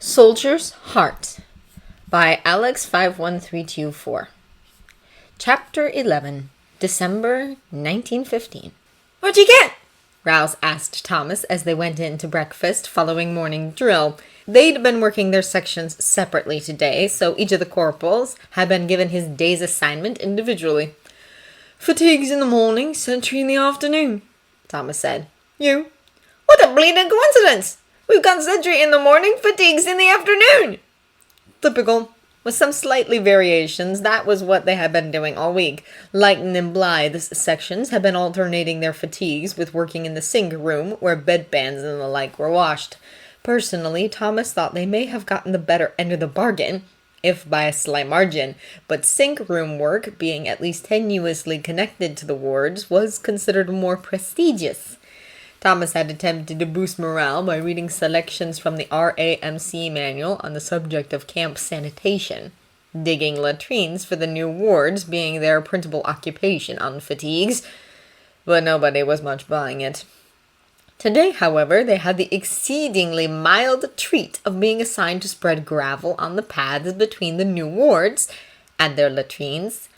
Soldier's Heart by Alex51324. Chapter 11, December 1915. "What'd you get?" Rouse asked Thomas as they went in to breakfast following morning drill. They'd been working their sections separately today, so each of the corporals had been given his day's assignment individually. "Fatigues in the morning, sentry in the afternoon," Thomas said. "You?" "What a bleeding coincidence! We've got sentry in the morning, fatigues in the afternoon." Typical. With some slightly variations, that was what they had been doing all week. Lighton and Blythe's sections had been alternating their fatigues with working in the sink room, where bedpans and the like were washed. Personally, Thomas thought they may have gotten the better end of the bargain, if by a slight margin, but sink room work, being at least tenuously connected to the wards, was considered more prestigious. Thomas had attempted to boost morale by reading selections from the RAMC manual on the subject of camp sanitation, digging latrines for the new wards being their principal occupation on fatigues, but nobody was much buying it. Today, however, they had the exceedingly mild treat of being assigned to spread gravel on the paths between the new wards and their latrines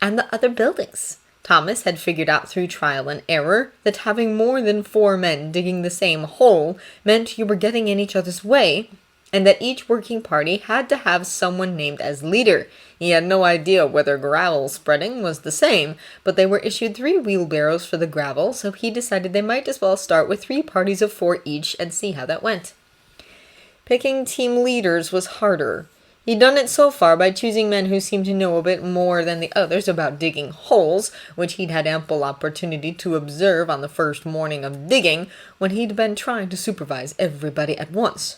and the other buildings. Thomas had figured out through trial and error that having more than 4 men digging the same hole meant you were getting in each other's way, and that each working party had to have someone named as leader. He had no idea whether gravel spreading was the same, but they were issued 3 wheelbarrows for the gravel, so he decided they might as well start with 3 parties of 4 each and see how that went. Picking team leaders was harder. He'd done it so far by choosing men who seemed to know a bit more than the others about digging holes, which he'd had ample opportunity to observe on the first morning of digging, when he'd been trying to supervise everybody at once.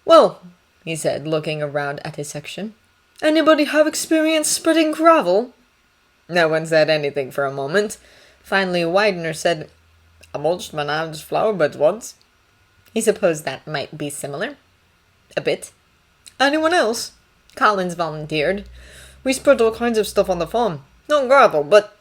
"Well," he said, looking around at his section, "anybody have experience spreading gravel?" No one said anything for a moment. Finally, Widener said, "I mulched my nan's flower beds once." He supposed that might be similar. A bit. "Anyone else?" Collins volunteered. "We spread all kinds of stuff on the farm. Not gravel, but—"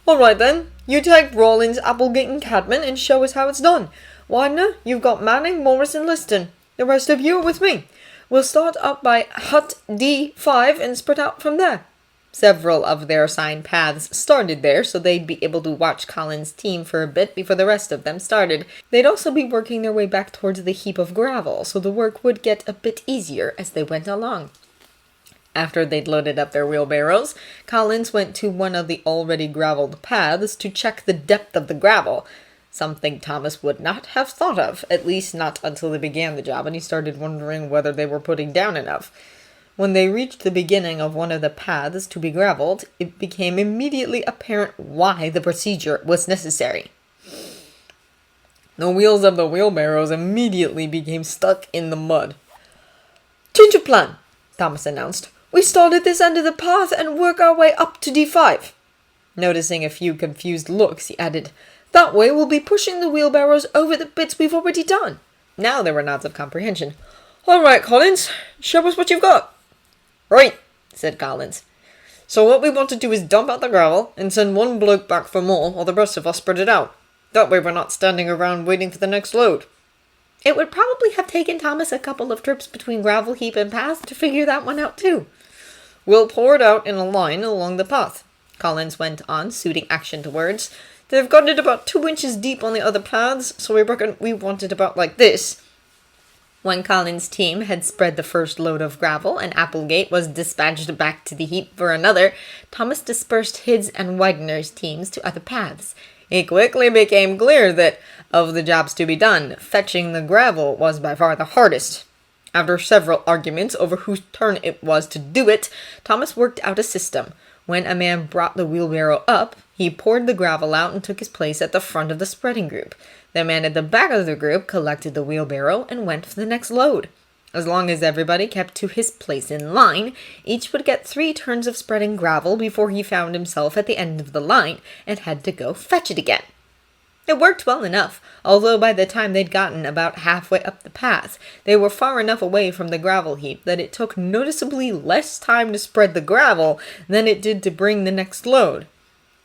"All right then. You take Rawlins, Applegate, and Cadman and show us how it's done. Widener, you've got Manning, Morris, and Liston. The rest of you are with me. We'll start up by Hut D5 and spread out from there." Several of their assigned paths started there, so they'd be able to watch Collins' team for a bit before the rest of them started. They'd also be working their way back towards the heap of gravel, so the work would get a bit easier as they went along. After they'd loaded up their wheelbarrows, Collins went to one of the already graveled paths to check the depth of the gravel, something Thomas would not have thought of, at least not until they began the job, and he started wondering whether they were putting down enough. When they reached the beginning of one of the paths to be graveled, it became immediately apparent why the procedure was necessary. The wheels of the wheelbarrows immediately became stuck in the mud. "Change of plan," Thomas announced. "We start at this end of the path and work our way up to D5. Noticing a few confused looks, he added, "That way we'll be pushing the wheelbarrows over the bits we've already done." Now there were nods of comprehension. "All right, Collins, show us what you've got." "Right," said Collins. "So what we want to do is dump out the gravel and send one bloke back for more, while the rest of us spread it out. That way we're not standing around waiting for the next load." It would probably have taken Thomas a couple of trips between gravel heap and path to figure that one out too. "We'll pour it out in a line along the path," Collins went on, suiting action to words. "They've got it about 2 inches deep on the other paths, so we reckon we want it about like this." When Collins' team had spread the first load of gravel and Applegate was dispatched back to the heap for another, Thomas dispersed his and Widener's teams to other paths. It quickly became clear that, of the jobs to be done, fetching the gravel was by far the hardest. After several arguments over whose turn it was to do it, Thomas worked out a system. When a man brought the wheelbarrow up, he poured the gravel out and took his place at the front of the spreading group. The man at the back of the group collected the wheelbarrow and went for the next load. As long as everybody kept to his place in line, each would get 3 turns of spreading gravel before he found himself at the end of the line and had to go fetch it again. It worked well enough, although by the time they'd gotten about halfway up the path, they were far enough away from the gravel heap that it took noticeably less time to spread the gravel than it did to bring the next load,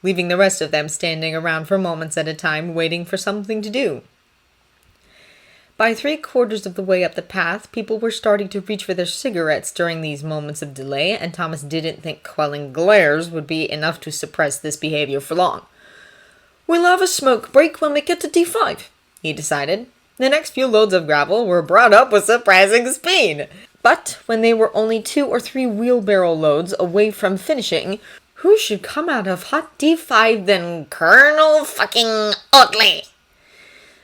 leaving the rest of them standing around for moments at a time waiting for something to do. By 3/4 of the way up the path, people were starting to reach for their cigarettes during these moments of delay, and Thomas didn't think quelling glares would be enough to suppress this behavior for long. "We'll have a smoke break when we get to D5, he decided. The next few loads of gravel were brought up with surprising speed. But when they were only 2 or 3 wheelbarrow loads away from finishing, who should come out of hot D5 than Colonel fucking Otley?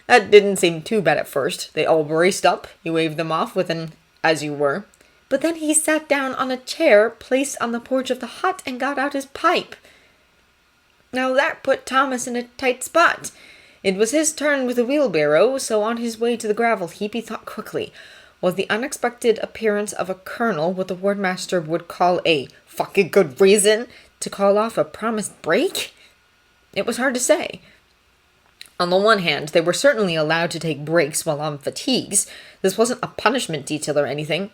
That didn't seem too bad at first. They all raced up. He waved them off with an "as you were." But then he sat down on a chair placed on the porch of the hut and got out his pipe. Now that put Thomas in a tight spot. It was his turn with the wheelbarrow, so on his way to the gravel heap he thought quickly. Was the unexpected appearance of a colonel what the wardmaster would call a fucking good reason to call off a promised break? It was hard to say. On the one hand, they were certainly allowed to take breaks while on fatigues. This wasn't a punishment detail or anything.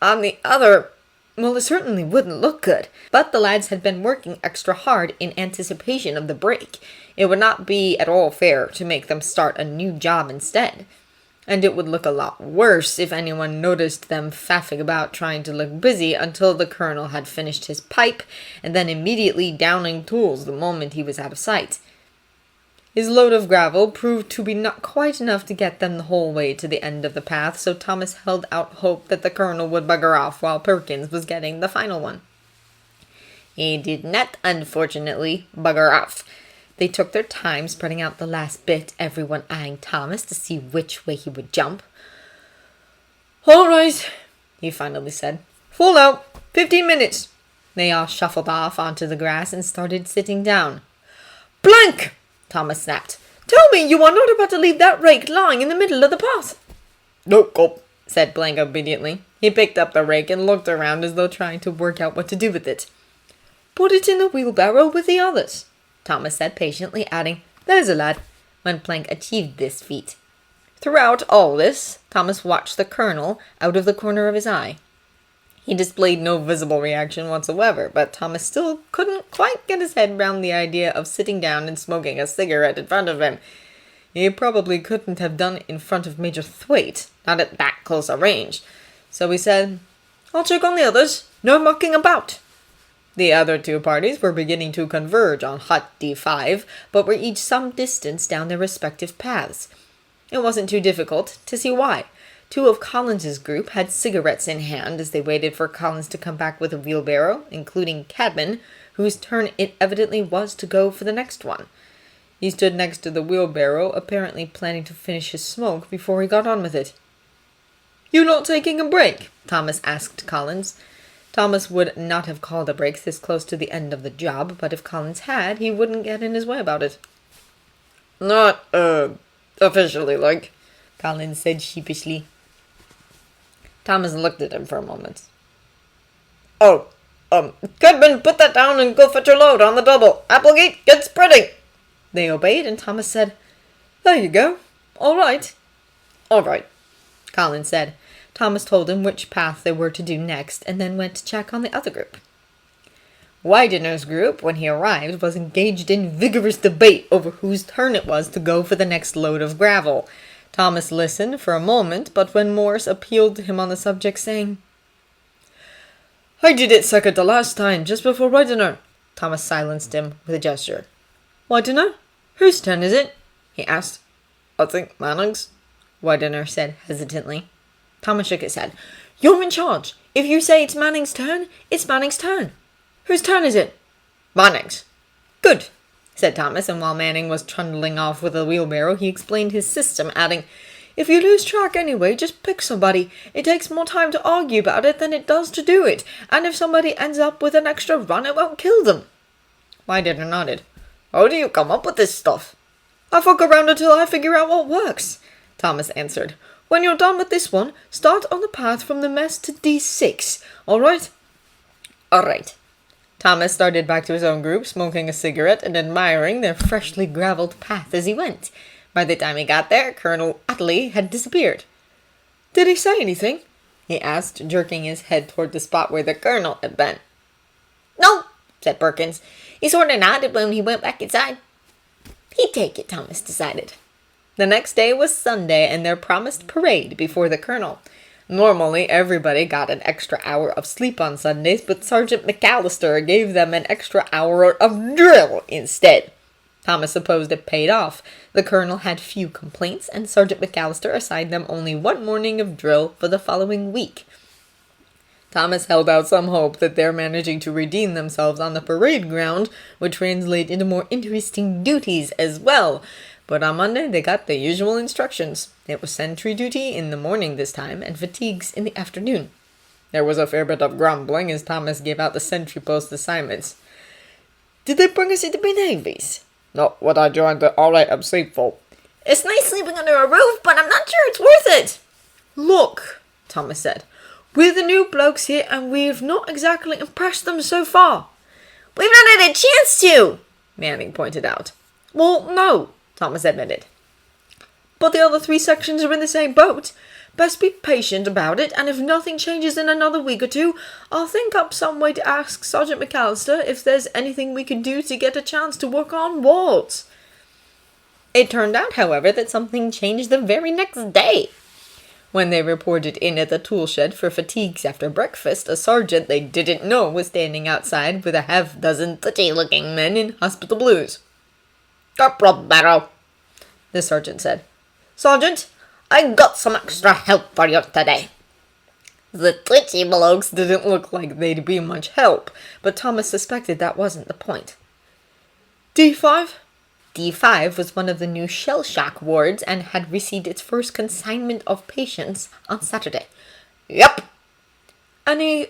On the other, well, it certainly wouldn't look good. But the lads had been working extra hard in anticipation of the break. It would not be at all fair to make them start a new job instead. And it would look a lot worse if anyone noticed them faffing about trying to look busy until the colonel had finished his pipe and then immediately downing tools the moment he was out of sight. His load of gravel proved to be not quite enough to get them the whole way to the end of the path, so Thomas held out hope that the colonel would bugger off while Perkins was getting the final one. He did not, unfortunately, bugger off. They took their time spreading out the last bit, everyone eyeing Thomas to see which way he would jump. "All right," he finally said. "Full out. 15 minutes. They all shuffled off onto the grass and started sitting down. "Blank!" Thomas snapped. "Tell me you are not about to leave that rake lying in the middle of the path." "Nope," said Blank obediently. He picked up the rake and looked around as though trying to work out what to do with it. "Put it in the wheelbarrow with the others," Thomas said patiently, adding, "There's a lad," when Plank achieved this feat. Throughout all this, Thomas watched the colonel out of the corner of his eye. He displayed no visible reaction whatsoever, but Thomas still couldn't quite get his head round the idea of sitting down and smoking a cigarette in front of him. He probably couldn't have done it in front of Major Thwaite, not at that close a range. So he said, "I'll check on the others. No mucking about." The other two parties were beginning to converge on hut D5, but were each some distance down their respective paths. It wasn't too difficult to see why. 2 of Collins's group had cigarettes in hand as they waited for Collins to come back with a wheelbarrow, including Cadman, whose turn it evidently was to go for the next one. He stood next to the wheelbarrow, apparently planning to finish his smoke before he got on with it. "You not taking a break?" Thomas asked Collins. Thomas would not have called a break this close to the end of the job, but if Collins had, he wouldn't get in his way about it. "Not, officially, like," Collins said sheepishly. Thomas looked at him for a moment. "Oh, Goodman, put that down and go fetch your load on the double. Applegate, get spreading." They obeyed, and Thomas said, "There you go. All right." "All right," Collins said. Thomas told him which path they were to do next, and then went to check on the other group. Widener's group, when he arrived, was engaged in vigorous debate over whose turn it was to go for the next load of gravel. Thomas listened for a moment, but when Morris appealed to him on the subject, saying, "I did it second the last time, just before Widener," Thomas silenced him with a gesture. "Widener? Whose turn is it?" he asked. "I think Manning's," Widener said hesitantly. Thomas shook his head. "You're in charge. If you say it's Manning's turn, it's Manning's turn. Whose turn is it?" "Manning's." "Good," said Thomas, and while Manning was trundling off with a wheelbarrow, he explained his system, adding, "If you lose track anyway, just pick somebody. It takes more time to argue about it than it does to do it, and if somebody ends up with an extra run, it won't kill them." Widener nodded. "How do you come up with this stuff?" "I fuck around until I figure out what works," Thomas answered. "When you're done with this one, start on the path from the mess to D6, all right?" "All right." Thomas started back to his own group, smoking a cigarette and admiring their freshly gravelled path as he went. By the time he got there, Colonel Otley had disappeared. "Did he say anything?" he asked, jerking his head toward the spot where the colonel had been. "No," said Perkins. "He sort of nodded when he went back inside." "He'd take it," Thomas decided. The next day was Sunday and their promised parade before the colonel. Normally, everybody got an extra hour of sleep on Sundays, but Sergeant McAllister gave them an extra hour of drill instead. Thomas supposed it paid off. The colonel had few complaints, and Sergeant McAllister assigned them only one morning of drill for the following week. Thomas held out some hope that their managing to redeem themselves on the parade ground would translate into more interesting duties as well. But on Monday they got the usual instructions. It was sentry duty in the morning this time, and fatigues in the afternoon. There was a fair bit of grumbling as Thomas gave out the sentry post assignments. "Did they bring us into the navies?" "Not what I joined the alright I'm safe for." "It's nice sleeping under a roof, but I'm not sure it's worth it." "Look," Thomas said. "We're the new blokes here, and we've not exactly impressed them so far." "We've not had a chance to," Manning pointed out. "Well, no," Thomas admitted. "But the other 3 sections are in the same boat. Best be patient about it, and if nothing changes in another week or 2, I'll think up some way to ask Sergeant McAllister if there's anything we can do to get a chance to work on wards." It turned out, however, that something changed the very next day. When they reported in at the tool shed for fatigues after breakfast, a sergeant they didn't know was standing outside with a half-dozen touchy-looking men in hospital blues. "Corporal Barrow," the sergeant said. "Sergeant, I got some extra help for you today." The twitchy blokes didn't look like they'd be much help, but Thomas suspected that wasn't the point. D5? D5 was one of the new shell shock wards and had received its first consignment of patients on Saturday. "Yep." "Any,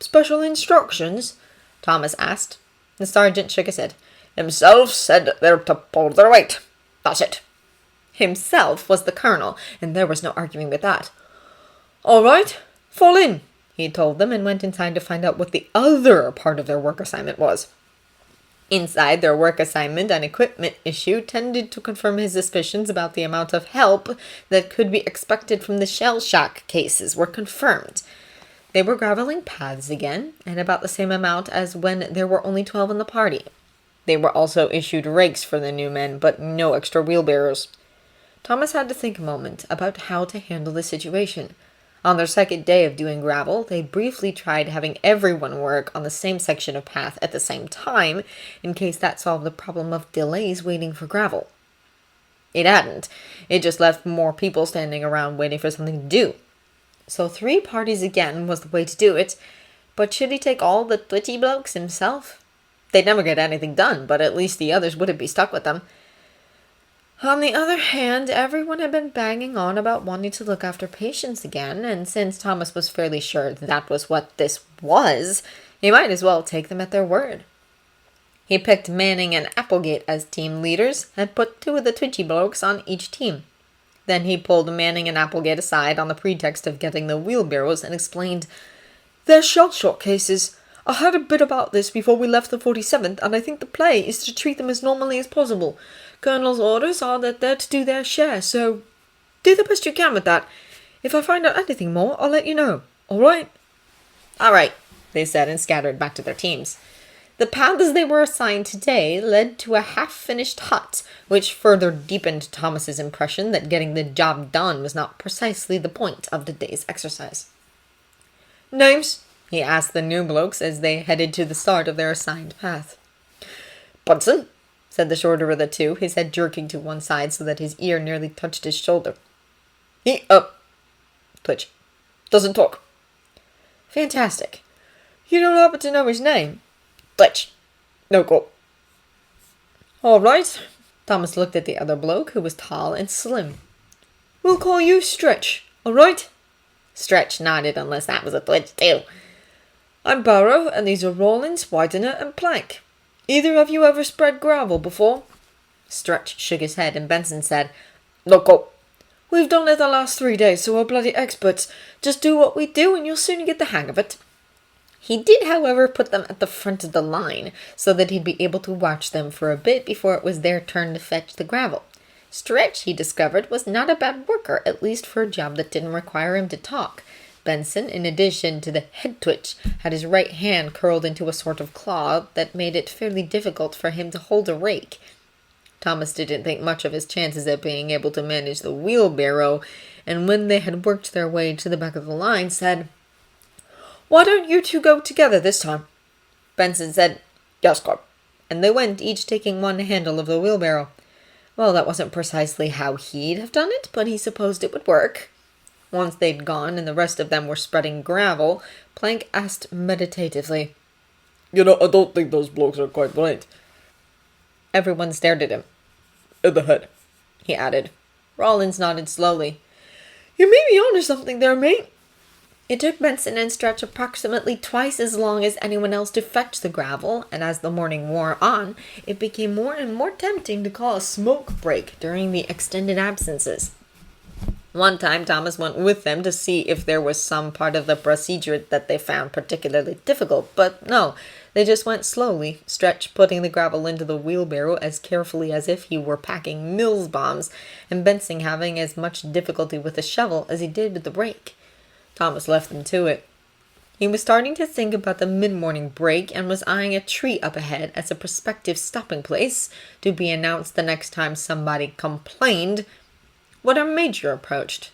special instructions?" Thomas asked. The sergeant shook his head. "Himself said they're to pull their weight. That's it." Himself was the colonel, and there was no arguing with that. "All right, fall in," he told them, and went inside to find out what the other part of their work assignment was. Inside, their work assignment and equipment issue tended to confirm his suspicions about the amount of help that could be expected from the shell shock cases were confirmed. They were graveling paths again, and about the same amount as when there were only 12 in the party. They were also issued rakes for the new men, but no extra wheelbarrows. Thomas had to think a moment about how to handle the situation. On their second day of doing gravel, they briefly tried having everyone work on the same section of path at the same time, in case that solved the problem of delays waiting for gravel. It hadn't. It just left more people standing around waiting for something to do. So 3 parties again was the way to do it, but should he take all the twitchy blokes himself? They'd never get anything done, but at least the others wouldn't be stuck with them. On the other hand, everyone had been banging on about wanting to look after patients again, and since Thomas was fairly sure that was what this was, he might as well take them at their word. He picked Manning and Applegate as team leaders, and put 2 of the twitchy blokes on each team. Then he pulled Manning and Applegate aside on the pretext of getting the wheelbarrows and explained, "They're shell-shock cases. I heard a bit about this before we left the 47th, and I think the play is to treat them as normally as possible. Colonel's orders are that they're to do their share, so do the best you can with that. If I find out anything more, I'll let you know. All right?" "All right," they said, and scattered back to their teams. The paths they were assigned today led to a half-finished hut, which further deepened Thomas's impression that getting the job done was not precisely the point of the day's exercise. "Names?" he asked the new blokes as they headed to the start of their assigned path. "Bunsen," said the shorter of the 2, his head jerking to one side so that his ear nearly touched his shoulder. "He, twitch. Doesn't talk." "Fantastic. "You don't happen to know his name?" "Twitch. No go." "All right." Thomas looked at the other bloke, who was tall and slim. "We'll call you Stretch, all right?" Stretch nodded, unless that was a twitch too. "I'm Barrow, and these are Rawlins, Widener, and Plank. Either of you ever spread gravel before?" Stretch shook his head, and Benson said, "No go." "We've done it the last 3 days, so we're bloody experts. Just do what we do, and you'll soon get the hang of it." He did, however, put them at the front of the line, so that he'd be able to watch them for a bit before it was their turn to fetch the gravel. Stretch, he discovered, was not a bad worker, at least for a job that didn't require him to talk. Benson, in addition to the head twitch, had his right hand curled into a sort of claw that made it fairly difficult for him to hold a rake. Thomas didn't think much of his chances at being able to manage the wheelbarrow, and when they had worked their way to the back of the line, said, "Why don't you two go together this time?" Benson said, "Yes, Corp." and they went, each taking one handle of the wheelbarrow. Well, that wasn't precisely how he'd have done it, but he supposed it would work. Once they'd gone and the rest of them were spreading gravel, Plank asked meditatively, "You know, I don't think those blokes are quite right." Everyone stared at him. "In the head," he added. Rollins nodded slowly. "You may be onto something there, mate." It took Benson and Stretch approximately twice as long as anyone else to fetch the gravel, and as the morning wore on, it became more and more tempting to call a smoke break during the extended absences. One time Thomas went with them to see if there was some part of the procedure that they found particularly difficult, but no, they just went slowly, Stretch putting the gravel into the wheelbarrow as carefully as if he were packing Mills bombs, and Benson having as much difficulty with the shovel as he did with the rake. Thomas left them to it. He was starting to think about the mid-morning break and was eyeing a tree up ahead as a prospective stopping place to be announced the next time somebody complained when our major approached.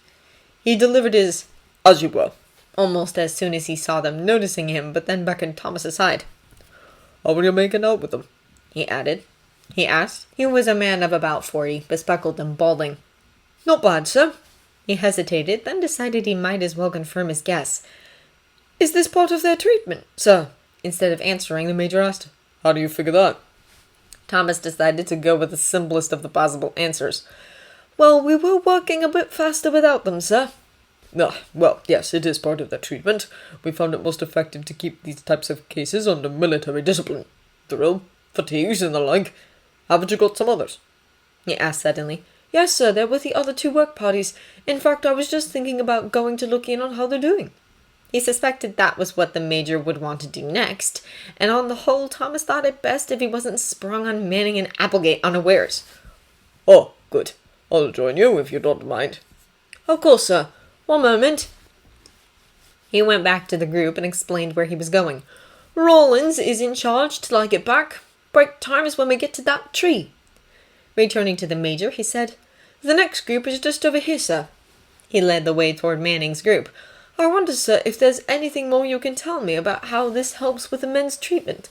He delivered his "As you will," almost as soon as he saw them noticing him, but then beckoned Thomas aside. "How are you making out with them?" He asked. He was a man of about 40, bespectacled and balding. "Not bad, sir." He hesitated, then decided he might as well confirm his guess. "Is this part of their treatment, sir?" Instead of answering, the major asked, "How do you figure that?" Thomas decided to go with the simplest of the possible answers. "Well, we were working a bit faster without them, sir." Well, yes, it is part of their treatment. We found it most effective to keep these types of cases under military discipline. Drill, fatigues, and the like. Haven't you got some others?" he asked suddenly. "Yes, sir, they're with the other two work parties. In fact, I was just thinking about going to look in on how they're doing." He suspected that was what the major would want to do next, and on the whole, Thomas thought it best if he wasn't sprung on Manning and Applegate unawares. "Oh, good. I'll join you if you don't mind." "Of course, sir. One moment." He went back to the group and explained where he was going. "Rollins is in charge till I get back. Break time is when we get to that tree." Returning to the major, he said, "The next group is just over here, sir." He led the way toward Manning's group. "I wonder, sir, if there's anything more you can tell me about how this helps with the men's treatment."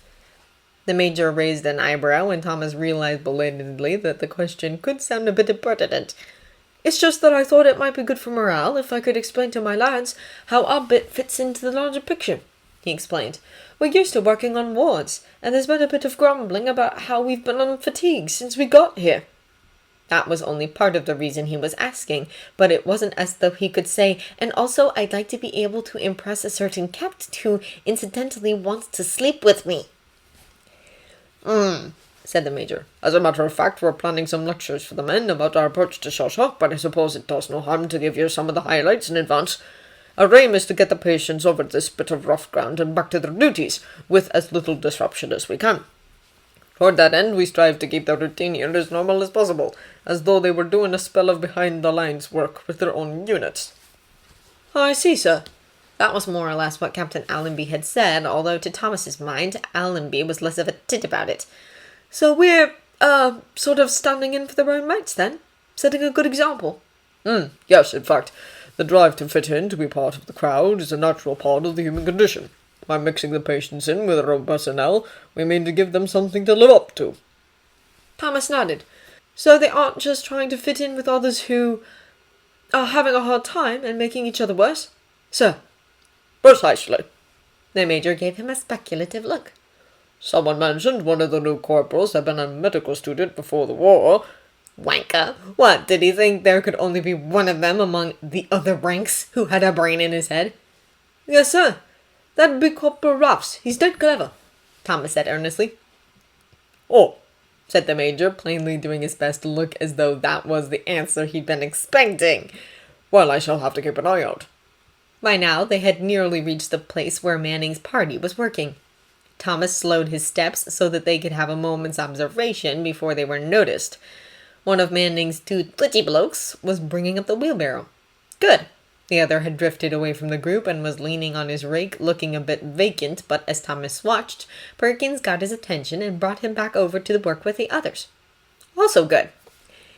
The major raised an eyebrow, and Thomas realized belatedly that the question could sound a bit impertinent. "It's just that I thought it might be good for morale if I could explain to my lads how our bit fits into the larger picture," he explained. "We're used to working on wards, and there's been a bit of grumbling about how we've been on fatigue since we got here." That was only part of the reason he was asking, but it wasn't as though he could say, "And also I'd like to be able to impress a certain captain who incidentally wants to sleep with me." Said the major. "As a matter of fact, we're planning some lectures for the men about our approach to Shawshank, but I suppose it does no harm to give you some of the highlights in advance. Our aim is to get the patients over this bit of rough ground and back to their duties, with as little disruption as we can. Toward that end, we strive to keep their routine here as normal as possible, as though they were doing a spell of behind-the-lines work with their own units." "I see, sir." That was more or less what Captain Allenby had said, although to Thomas's mind, Allenby was less of a tit about it. "So we're, sort of standing in for their own mates, then? Setting a good example?" Yes, in fact, the drive to fit in, to be part of the crowd, is a natural part of the human condition. By mixing the patients in with our own personnel, we mean to give them something to live up to." Thomas nodded. "So they aren't just trying to fit in with others who are having a hard time and making each other worse, sir?" "Precisely." The major gave him a speculative look. "Someone mentioned one of the new corporals had been a medical student before the war." Wanker! What, did he think there could only be one of them among the other ranks who had a brain in his head? "Yes, sir. That'd be Corporal Ruffs. He's dead clever," Thomas said earnestly. "Oh," said the major, plainly doing his best to look as though that was the answer he'd been expecting. "Well, I shall have to keep an eye out." By now, they had nearly reached the place where Manning's party was working. Thomas slowed his steps so that they could have a moment's observation before they were noticed. One of Manning's two twitchy blokes was bringing up the wheelbarrow. Good. The other had drifted away from the group and was leaning on his rake, looking a bit vacant, but as Thomas watched, Perkins got his attention and brought him back over to the work with the others. Also good.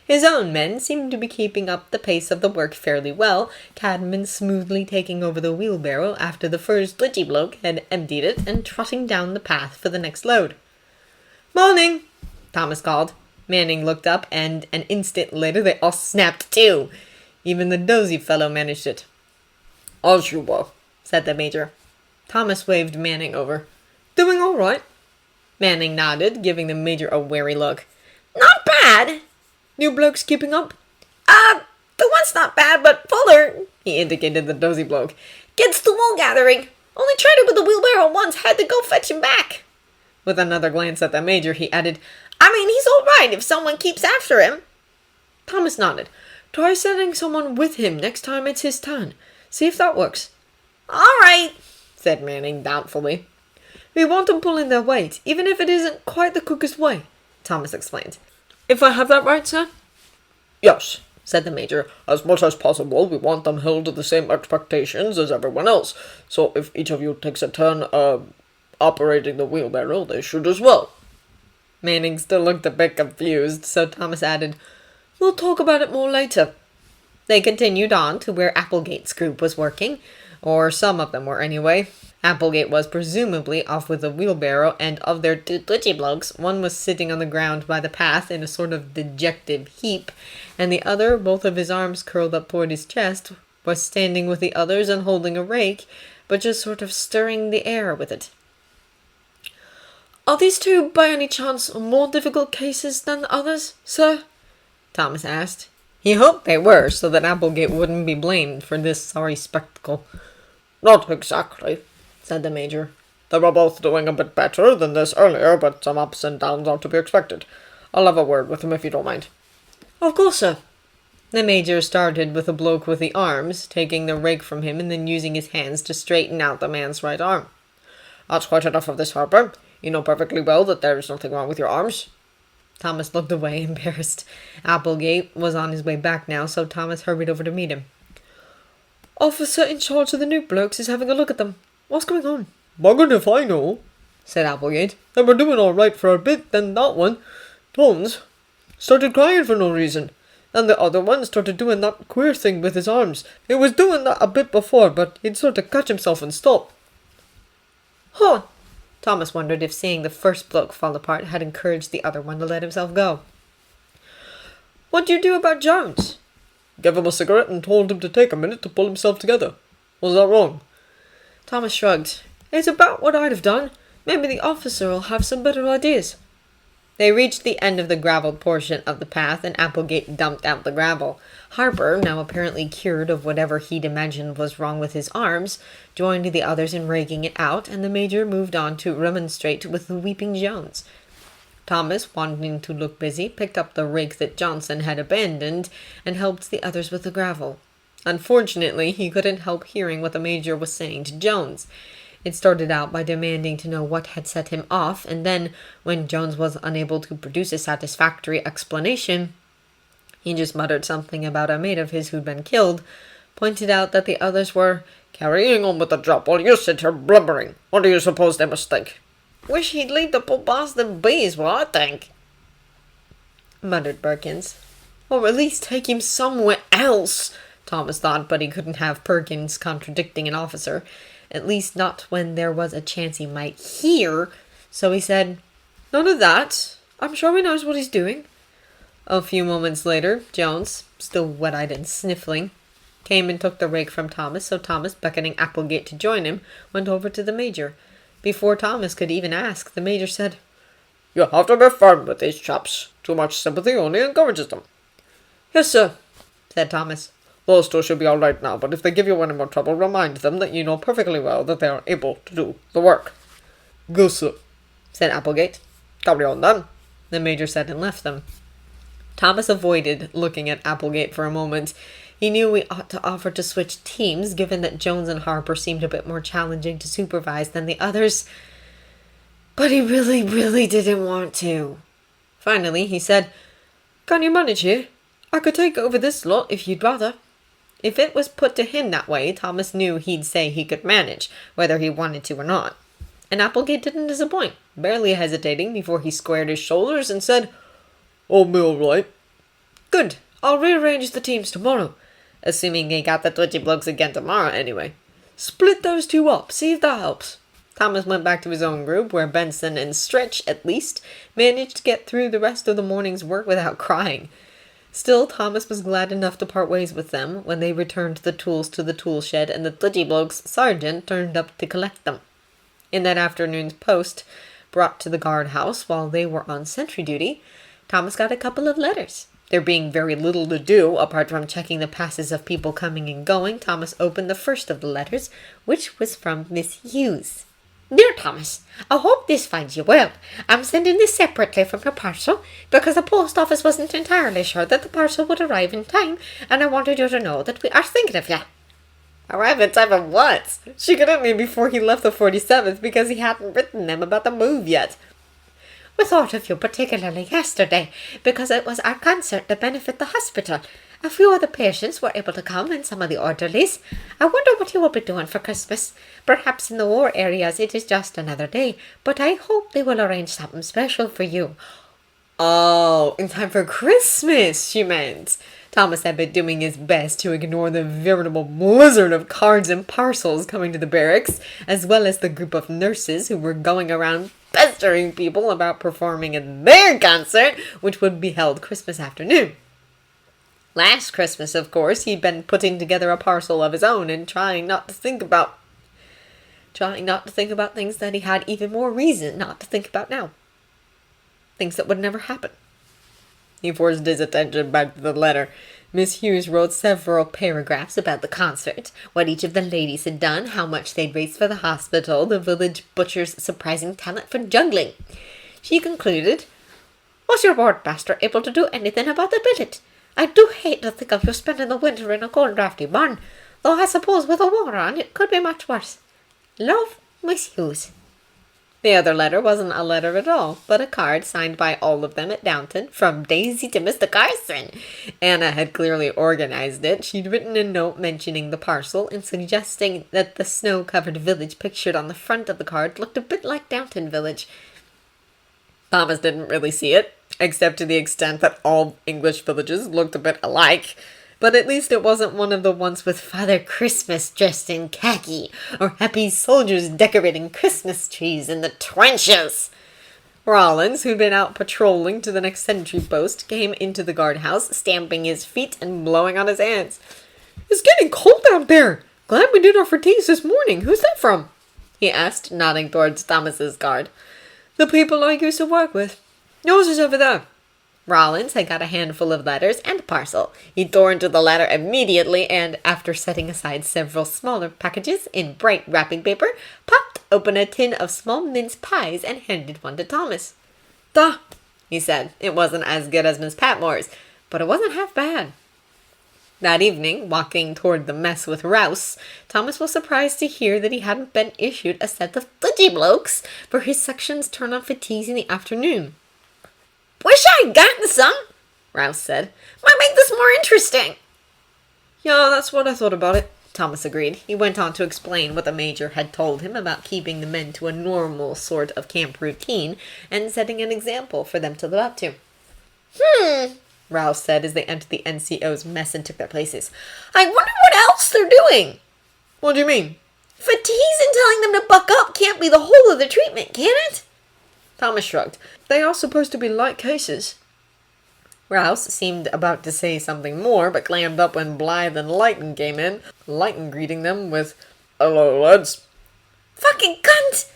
His own men seemed to be keeping up the pace of the work fairly well, Cadman smoothly taking over the wheelbarrow after the first glitchy bloke had emptied it and trotting down the path for the next load. "Morning," Thomas called. Manning looked up, and an instant later they all snapped to. Even the dozy fellow managed it. "As you were," said the Major. Thomas waved Manning over. "Doing all right?" Manning nodded, giving the Major a wary look. Not bad. "New blokes keeping up?" The one's not bad, but Fuller, He indicated the dozy bloke. gets the wool gathering. Only tried it with the wheelbarrow once, had to go fetch him back. With another glance at the Major, he added, I mean, he's all right if someone keeps after him. Thomas nodded. "Try sending someone with him next time it's his turn. See if that works." All right, said Manning doubtfully. "We want them pulling their weight, even if it isn't quite the quickest way," Thomas explained. "If I have that right, sir?" "Yes," Said the Major. "as much as possible, we want them held to the same expectations as everyone else. So if each of you takes a turn, operating the wheelbarrow, they should as well." Manning still looked a bit confused, so Thomas added, "We'll talk about it more later." They continued on to where Applegate's group was working, or some of them were anyway. Applegate was presumably off with the wheelbarrow, and of their two glitchy blokes, one was sitting on the ground by the path in a sort of dejected heap, and the other, both of his arms curled up toward his chest, was standing with the others and holding a rake, but just sort of stirring the air with it. "Are these two, by any chance, more difficult cases than the others, sir?" Thomas asked. He hoped they were, so that Applegate wouldn't be blamed for this sorry spectacle. "Not exactly," said the Major. "They were both doing a bit better than this earlier, but some ups and downs are to be expected. I'll have a word with them if you don't mind." "Of course, sir." The Major started with the bloke with the arms, taking the rake from him and then using his hands to straighten out the man's right arm. "That's quite enough of this, Harper. You know perfectly well that there is nothing wrong with your arms." Thomas looked away, embarrassed. Applegate was on his way back now, so Thomas hurried over to meet him. "Officer in charge of the new blokes is having a look at them. What's going on?" "Buggered if I know," said Applegate. "They were doing all right for a bit, then that one, Tones, started crying for no reason. And the other one started doing that queer thing with his arms. He was doing that a bit before, but he'd sort of catch himself and stop." Huh. Thomas wondered if seeing the first bloke fall apart had encouraged the other one to let himself go. "What do you do about Jones?" "Gave him a cigarette and told him to take a minute to pull himself together. Was that wrong?" Thomas shrugged. "It's about what I'd have done. Maybe the officer will have some better ideas." They reached the end of the gravelled portion of the path, and Applegate dumped out the gravel. Harper, now apparently cured of whatever he'd imagined was wrong with his arms, joined the others in raking it out, and the Major moved on to remonstrate with the weeping Jones. Thomas, wanting to look busy, picked up the rake that Johnson had abandoned, and helped the others with the gravel. Unfortunately, he couldn't help hearing what the Major was saying to Jones. It started out by demanding to know what had set him off, and then, when Jones was unable to produce a satisfactory explanation, he just muttered something about a mate of his who'd been killed, pointed out that the others were "Carrying on with the job while you sit here blubbering. What do you suppose they must think?" wish he'd leave the poor Boston bees, what I think. muttered Perkins. "Or at least take him somewhere else," Thomas thought, but he couldn't have Perkins contradicting an officer, at least not when there was a chance he might hear, so he said, "None of that. I'm sure he knows what he's doing." A few moments later, Jones, still wet-eyed and sniffling, came and took the rake from Thomas, so Thomas, beckoning Applegate to join him, went over to the Major. Before Thomas could even ask, the Major said, "You have to be firm with these chaps. Too much sympathy only encourages them." "Yes, sir," said Thomas. "Those two should be all right now, but if they give you any more trouble, remind them that you know perfectly well that they are able to do the work." "Go, sir," said Applegate. "Carry on then," the Major said and left them. Thomas avoided looking at Applegate for a moment. He knew we ought to offer to switch teams, given that Jones and Harper seemed a bit more challenging to supervise than the others. But he really didn't want to. Finally, he said, "Can you manage here? I could take over this lot if you'd rather." If it was put to him that way, Thomas knew he'd say he could manage, whether he wanted to or not. And Applegate didn't disappoint, barely hesitating before he squared his shoulders and said, I'll be all right. Good. I'll rearrange the teams tomorrow. Assuming he got the twitchy blokes again tomorrow anyway. Split those two up. See if that helps. Thomas went back to his own group, where Benson and Stretch, at least, managed to get through the rest of the morning's work without crying. Still, Thomas was glad enough to part ways with them when they returned the tools to the tool shed and the twitchy bloke's sergeant turned up to collect them. In that afternoon's post, brought to the guardhouse while they were on sentry duty, Thomas got a couple of letters. There being very little to do, apart from checking the passes of people coming and going, Thomas opened the first of the letters, which was from Miss Hughes. Dear Thomas, I hope this finds you well. I'm sending this separately from your parcel because the post office wasn't entirely sure that the parcel would arrive in time, and I wanted you to know that we are thinking of you. Arrive in time of what? She couldn't mean before he left the 47th because he hadn't written them about the move yet. We thought of you particularly yesterday because it was our concert to benefit the hospital. A few of the patients were able to come and some of the orderlies. I wonder what you will be doing for Christmas. Perhaps in the war areas it is just another day, but I hope they will arrange something special for you. Oh, in time for Christmas, she meant. Thomas had been doing his best to ignore the veritable blizzard of cards and parcels coming to the barracks, as well as the group of nurses who were going around pestering people about performing in their concert, which would be held Christmas afternoon. Last Christmas, of course, he'd been putting together a parcel of his own and trying not to think about things that he had even more reason not to think about now. Things that would never happen. He forced his attention back to the letter. Miss Hughes wrote several paragraphs about the concert, what each of the ladies had done, how much they'd raised for the hospital, the village butcher's surprising talent for juggling. She concluded, Was your wardmaster able to do anything about the billet? I do hate to think of you spending the winter in a cold draughty barn, though I suppose with a war on it could be much worse. Love, Miss Hughes. The other letter wasn't a letter at all, but a card signed by all of them at Downton, from Daisy to Mr. Carson. Anna had clearly organized it. She'd written a note mentioning the parcel and suggesting that the snow-covered village pictured on the front of the card looked a bit like Downton Village. Thomas didn't really see it, except to the extent that all English villages looked a bit alike. But at least it wasn't one of the ones with Father Christmas dressed in khaki, or happy soldiers decorating Christmas trees in the trenches. Rollins, who'd been out patrolling to the next sentry post, came into the guardhouse, stamping his feet and blowing on his hands. It's getting cold out there. Glad we did our fatigues this morning. Who's that from? He asked, nodding towards Thomas's guard. The people I used to work with. Yours is over there. Rollins had got a handful of letters and a parcel. He tore into the latter immediately and, after setting aside several smaller packages in bright wrapping paper, popped open a tin of small mince pies and handed one to Thomas. "Da," he said. It wasn't as good as Miss Patmore's, but it wasn't half bad. That evening, walking toward the mess with Rouse, Thomas was surprised to hear that he hadn't been issued a set of twitchy blokes for his section's turn on fatigues in the afternoon. Wish I'd gotten some, Rouse said. Might make this more interesting. Yeah, that's what I thought about it, Thomas agreed. He went on to explain what the major had told him about keeping the men to a normal sort of camp routine and setting an example for them to live up to. Rouse said as they entered the NCO's mess and took their places. I wonder what else they're doing. What do you mean? Fatigues and telling them to buck up can't be the whole of the treatment, can it? Thomas shrugged. They are supposed to be light cases. Rouse seemed about to say something more, but clammed up when Blythe and Lighton came in, Lighton greeting them with, "Hello, lads." Fucking cunt!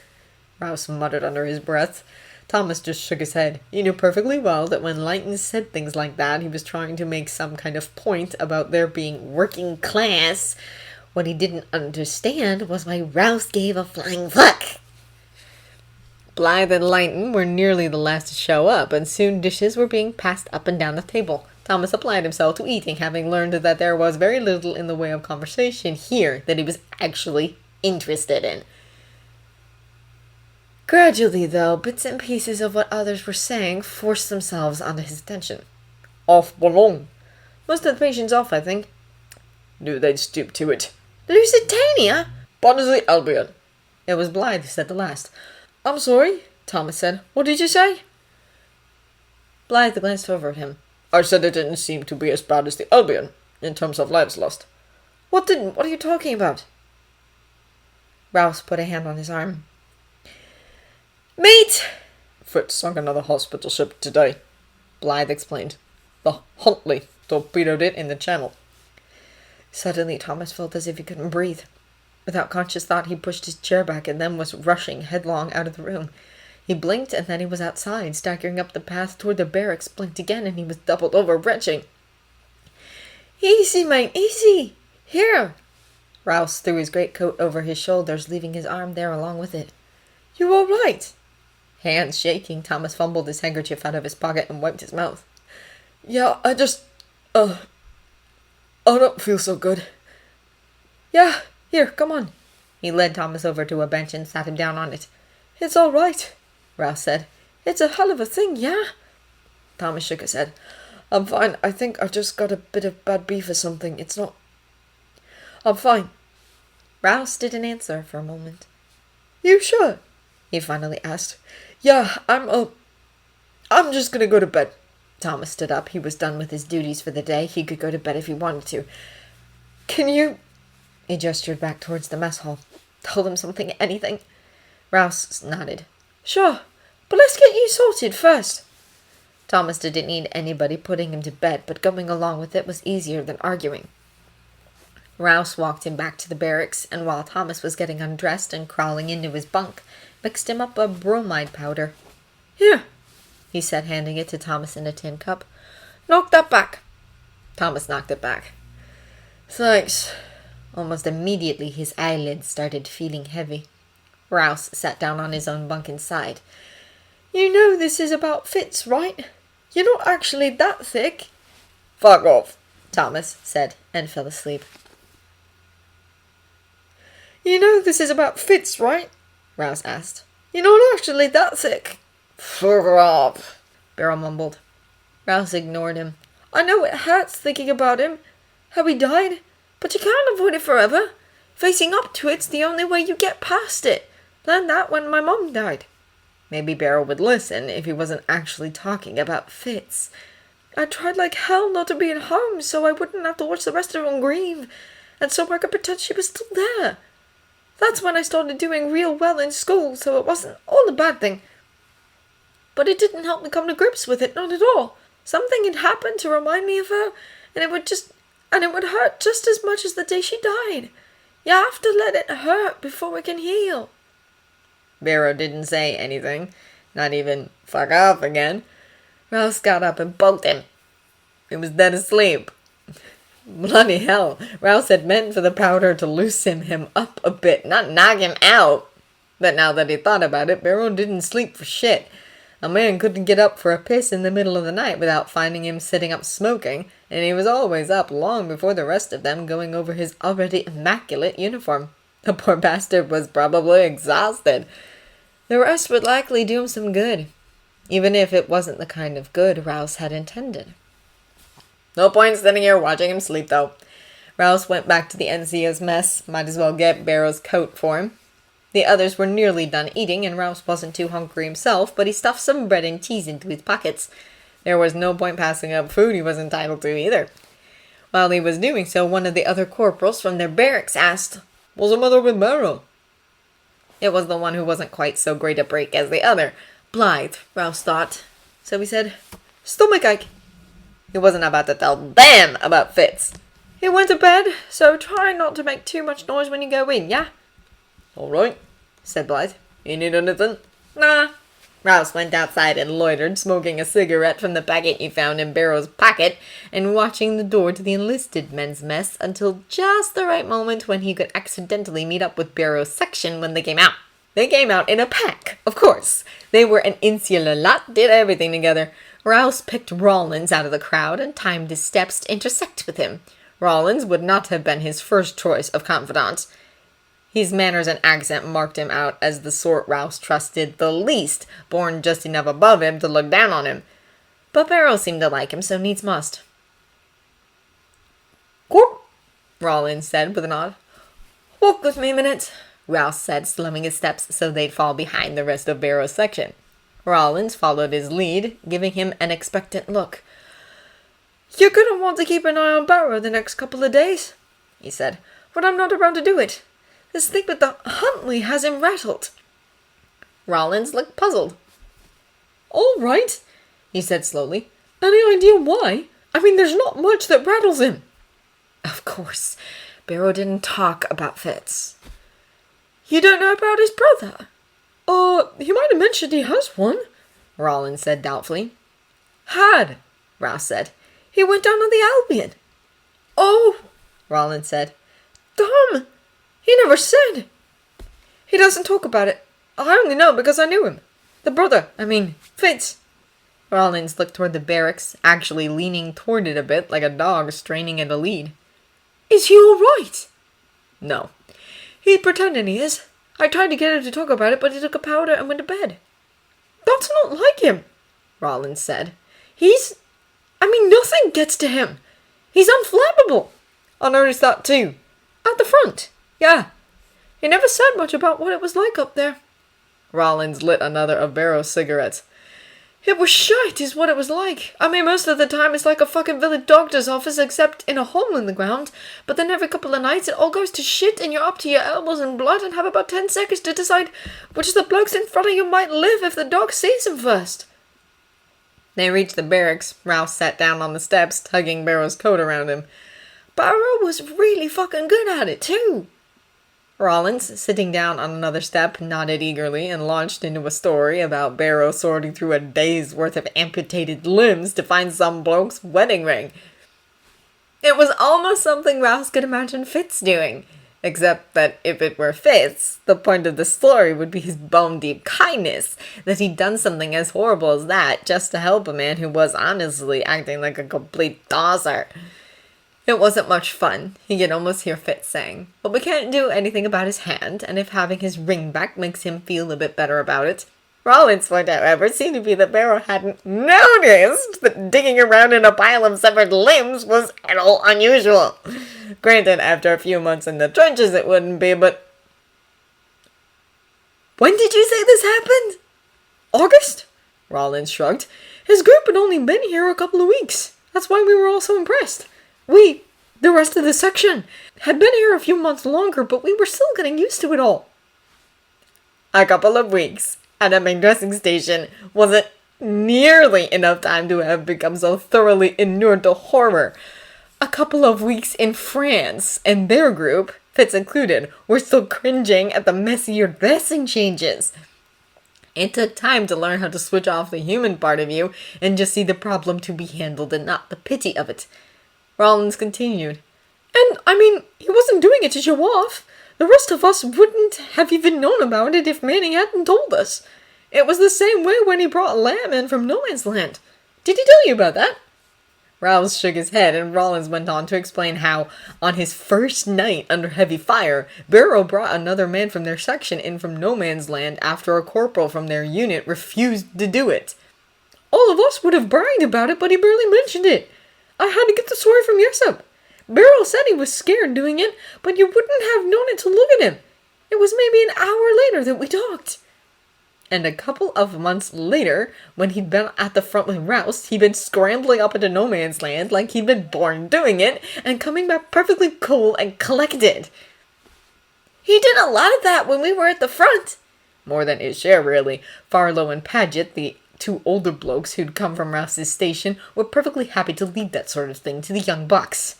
Rouse muttered under his breath. Thomas just shook his head. He knew perfectly well that when Lighton said things like that, he was trying to make some kind of point about their being working class. What he didn't understand was why Rouse gave a flying fuck. Blythe and Lighton were nearly the last to show up, and soon dishes were being passed up and down the table. Thomas applied himself to eating, having learned that there was very little in the way of conversation here that he was actually interested in. Gradually, though, bits and pieces of what others were saying forced themselves onto his attention. Off Boulogne. Most of the patients off, I think. Knew they'd stoop to it. Lusitania? Barnsley Albion. It was Blythe who said the last. I'm sorry, Thomas said. What did you say? Blythe glanced over at him. I said it didn't seem to be as bad as the Albion, in terms of lives lost. What didn't? What are you talking about? Rouse put a hand on his arm. Mate! Fritz sunk another hospital ship today, Blythe explained. The Huntley torpedoed it in the channel. Suddenly Thomas felt as if he couldn't breathe. Without conscious thought, he pushed his chair back and then was rushing headlong out of the room. He blinked and then he was outside, staggering up the path toward the barracks, blinked again, and he was doubled over, retching. Easy, mate, easy! Here! Rouse threw his greatcoat over his shoulders, leaving his arm there along with it. You all right? Hands shaking, Thomas fumbled his handkerchief out of his pocket and wiped his mouth. Yeah, I don't feel so good. Yeah, here, come on. He led Thomas over to a bench and sat him down on it. It's all right, Rouse said. It's a hell of a thing, yeah? Thomas shook his head. I'm fine. I think I've just got a bit of bad beef or something. It's not... I'm fine. Rouse didn't answer for a moment. You sure? He finally asked. Yeah, I'm just gonna go to bed. Thomas stood up. He was done with his duties for the day. He could go to bed if he wanted to. Can you... He gestured back towards the mess hall. Told him something, anything. Rouse nodded. Sure, but let's get you sorted first. Thomas didn't need anybody putting him to bed, but going along with it was easier than arguing. Rouse walked him back to the barracks, and while Thomas was getting undressed and crawling into his bunk, mixed him up a bromide powder. Here, he said, handing it to Thomas in a tin cup. Knock that back. Thomas knocked it back. Thanks. Almost immediately his eyelids started feeling heavy. Rouse sat down on his own bunk and sighed. You know this is about Fitz, right? You're not actually that thick. Fuck off, Thomas said, and fell asleep. You know this is about Fitz, right? Rouse asked. You're not actually that thick. Fuck off, Barrow mumbled. Rouse ignored him. I know it hurts thinking about him, how he died, but you can't avoid it forever. Facing up to it's the only way you get past it. Learned that when my mom died. Maybe Barrow would listen if he wasn't actually talking about Fitz. I tried like hell not to be at home so I wouldn't have to watch the rest of them grieve, and so I could pretend she was still there. That's when I started doing real well in school, so it wasn't all a bad thing. But it didn't help me come to grips with it, not at all. Something had happened to remind me of her, and it would hurt just as much as the day she died. You have to let it hurt before it can heal. Barrow didn't say anything, not even fuck off again. Rouse got up and poked him. He was dead asleep. Bloody hell, Rouse had meant for the powder to loosen him up a bit, not knock him out. But now that he thought about it, Barrow didn't sleep for shit. A man couldn't get up for a piss in the middle of the night without finding him sitting up smoking, and he was always up long before the rest of them, going over his already immaculate uniform. The poor bastard was probably exhausted. The rest would likely do him some good, even if it wasn't the kind of good Rouse had intended. No point sitting here watching him sleep, though. Rouse went back to the NCO's mess. Might as well get Barrow's coat for him. The others were nearly done eating, and Rouse wasn't too hungry himself, but he stuffed some bread and cheese into his pockets. There was no point passing up food he was entitled to either. While he was doing so, one of the other corporals from their barracks asked, What's the matter with Barrow? It was the one who wasn't quite so great a break as the other. Blythe, Rouse thought. So he said, Stomachache. He wasn't about to tell them about Fitz. He went to bed, so try not to make too much noise when you go in, yeah? All right, said Blythe. You need anything? Nah. Rouse went outside and loitered, smoking a cigarette from the packet he found in Barrow's pocket, and watching the door to the enlisted men's mess until just the right moment when he could accidentally meet up with Barrow's section when they came out. They came out in a pack, of course. They were an insular lot, did everything together. Rouse picked Rawlins out of the crowd and timed his steps to intersect with him. Rawlins would not have been his first choice of confidant. His manners and accent marked him out as the sort Rouse trusted the least, born just enough above him to look down on him. But Barrow seemed to like him, so needs must. Corp, Rawlins said with a nod. Walk with me a minute, Rouse said, slowing his steps so they'd fall behind the rest of Barrow's section. Rollins followed his lead, giving him an expectant look. "You're gonna want to keep an eye on Barrow the next couple of days," he said, "when I'm not around to do it. This thing with the Huntley has him rattled." Rollins looked puzzled. "All right," he said slowly. "Any idea why? I mean, there's not much that rattles him." Of course, Barrow didn't talk about Fitz. "You don't know about his brother?" He might have mentioned he has one," Rollins said doubtfully. "Had," Rouse said. "He went down on the Albion." "Oh," Rollins said. "Dumb. He never said." "He doesn't talk about it. I only know because I knew him. The brother, Fitz." Rollins looked toward the barracks, actually leaning toward it a bit like a dog straining at a lead. "Is he all right?" No. "He's pretending he is. I tried to get him to talk about it, but he took a powder and went to bed." "That's not like him," Rollins said. Nothing gets to him. He's unflappable." I noticed that too. "At the front, yeah. He never said much about what it was like up there." Rollins lit another of Barrow's cigarettes. "It was shite is what it was like. Most of the time it's like a fucking village doctor's office except in a hole in the ground. But then every couple of nights it all goes to shit and you're up to your elbows in blood and have about 10 seconds to decide which of the blokes in front of you might live if the dog sees him first." They reached the barracks. Rouse sat down on the steps, tugging Barrow's coat around him. "Barrow was really fucking good at it too." Rollins, sitting down on another step, nodded eagerly and launched into a story about Barrow sorting through a day's worth of amputated limbs to find some bloke's wedding ring. It was almost something Rouse could imagine Fitz doing, except that if it were Fitz, the point of the story would be his bone-deep kindness, that he'd done something as horrible as that just to help a man who was honestly acting like a complete dosser. It wasn't much fun, he could almost hear Fitz saying, but we can't do anything about his hand, and if having his ring back makes him feel a bit better about it. Rollins' point, however, seemed to be that Barrow hadn't noticed that digging around in a pile of severed limbs was at all unusual. Granted, after a few months in the trenches it wouldn't be, but... "When did you say this happened?" "August?" Rollins shrugged. "His group had only been here a couple of weeks. That's why we were all so impressed. We, the rest of the section, had been here a few months longer, but we were still getting used to it all." A couple of weeks at a main dressing station wasn't nearly enough time to have become so thoroughly inured to horror. A couple of weeks in France, and their group, Fitz included, were still cringing at the messier dressing changes. It took time to learn how to switch off the human part of you and just see the problem to be handled and not the pity of it. Rollins continued. "And, he wasn't doing it to show off. The rest of us wouldn't have even known about it if Manning hadn't told us. It was the same way when he brought Lamb in from No Man's Land. Did he tell you about that?" Rouse shook his head, and Rollins went on to explain how, on his first night under heavy fire, Barrow brought another man from their section in from No Man's Land after a corporal from their unit refused to do it. "All of us would have bragged about it, but he barely mentioned it. I had to get the story from Jessup. Barrow said he was scared doing it, but you wouldn't have known it to look at him. It was maybe an hour later that we talked." And a couple of months later, when he'd been at the front with Rouse, he'd been scrambling up into No Man's Land like he'd been born doing it, and coming back perfectly cool and collected. "He did a lot of that when we were at the front." More than his share, really. Farlow and Paget, the two older blokes who'd come from Rouse's station, were perfectly happy to leave that sort of thing to the young bucks.